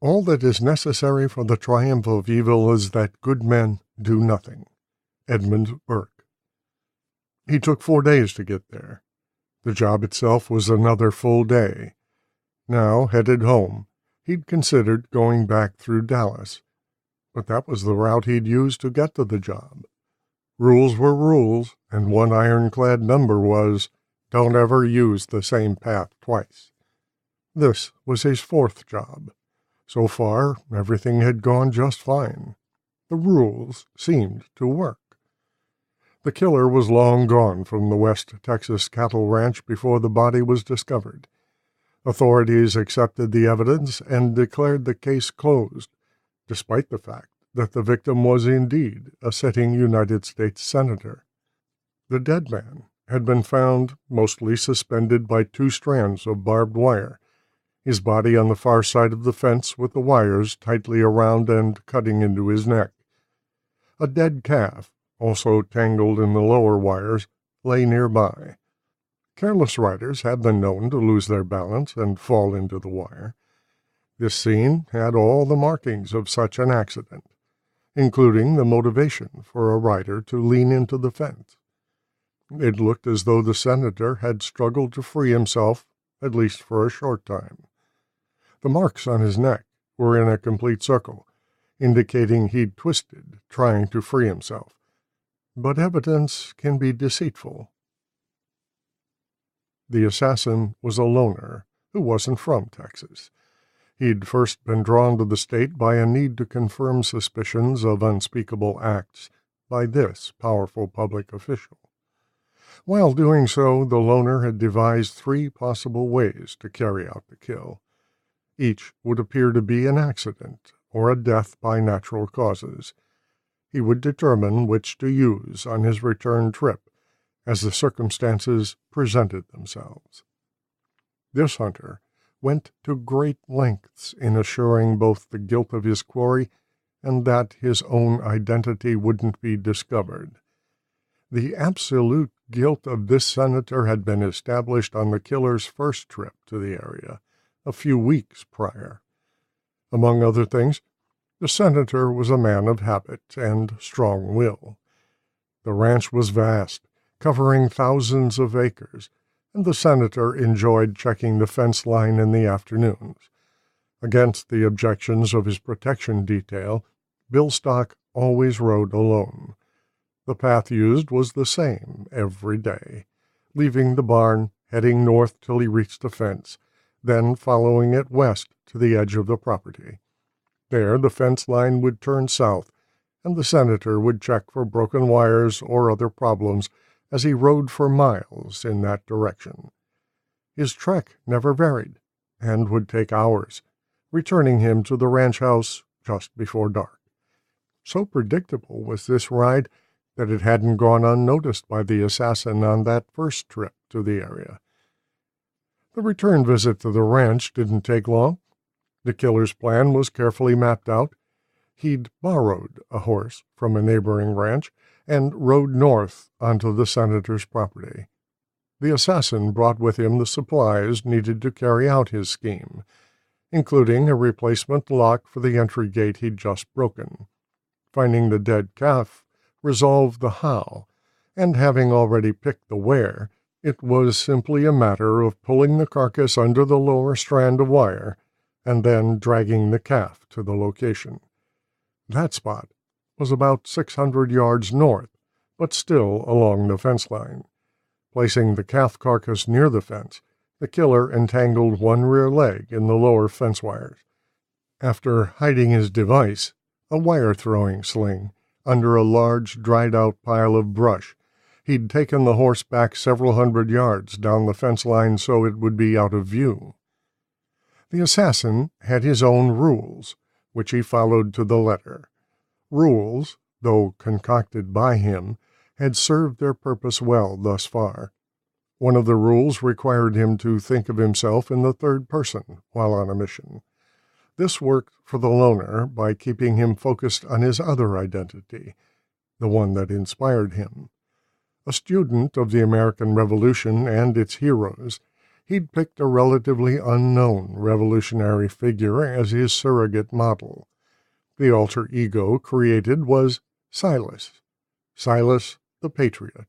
All that is necessary for the triumph of evil is that good men do nothing. Edmund Burke. He took 4 days to get there. The job itself was another full day. Now, headed home, he'd considered going back through Dallas, but that was the route he'd use to get to the job. Rules were rules, and one ironclad number was, don't ever use the same path twice. This was his 4th job. So far, everything had gone just fine. The rules seemed to work. The killer was long gone from the West Texas cattle ranch before the body was discovered. Authorities accepted the evidence and declared the case closed, despite the fact that the victim was indeed a sitting United States senator. The dead man had been found mostly suspended by 2 strands of barbed wire, his body on the far side of the fence with the wires tightly around and cutting into his neck. A dead calf, also tangled in the lower wires, lay nearby. Careless riders had been known to lose their balance and fall into the wire. This scene had all the markings of such an accident, including the motivation for a rider to lean into the fence. It looked as though the senator had struggled to free himself, at least for a short time. The marks on his neck were in a complete circle, indicating he'd twisted, trying to free himself. But evidence can be deceitful. The assassin was a loner who wasn't from Texas. He'd first been drawn to the state by a need to confirm suspicions of unspeakable acts by this powerful public official. While doing so, the loner had devised 3 possible ways to carry out the kill. Each would appear to be an accident or a death by natural causes. He would determine which to use on his return trip as the circumstances presented themselves. This hunter went to great lengths in assuring both the guilt of his quarry and that his own identity wouldn't be discovered. The absolute guilt of this senator had been established on the killer's first trip to the area, a few weeks prior. Among other things, the senator was a man of habit and strong will. The ranch was vast, covering thousands of acres, and the senator enjoyed checking the fence line in the afternoons. Against the objections of his protection detail, Bill Stock always rode alone. The path used was the same every day, leaving the barn, heading north till he reached the fence, then following it west to the edge of the property. There the fence line would turn south, and the senator would check for broken wires or other problems as he rode for miles in that direction. His trek never varied, and would take hours, returning him to the ranch house just before dark. So predictable was this ride that it hadn't gone unnoticed by the assassin on that first trip to the area. The return visit to the ranch didn't take long. The killer's plan was carefully mapped out. He'd borrowed a horse from a neighboring ranch and rode north onto the senator's property. The assassin brought with him the supplies needed to carry out his scheme, including a replacement lock for the entry gate he'd just broken. Finding the dead calf resolved the how, and having already picked the where, it was simply a matter of pulling the carcass under the lower strand of wire and then dragging the calf to the location. That spot was about 600 yards north, but still along the fence line. Placing the calf carcass near the fence, the killer entangled one rear leg in the lower fence wires. After hiding his device, a wire-throwing sling, under a large, dried-out pile of brush, he'd taken the horse back several hundred yards down the fence line so it would be out of view. The assassin had his own rules, which he followed to the letter. Rules, though concocted by him, had served their purpose well thus far. One of the rules required him to think of himself in the third person while on a mission. This worked for the loner by keeping him focused on his other identity, the one that inspired him. A student of the American Revolution and its heroes, he'd picked a relatively unknown revolutionary figure as his surrogate model. The alter ego created was SILAS, Silas the Patriot.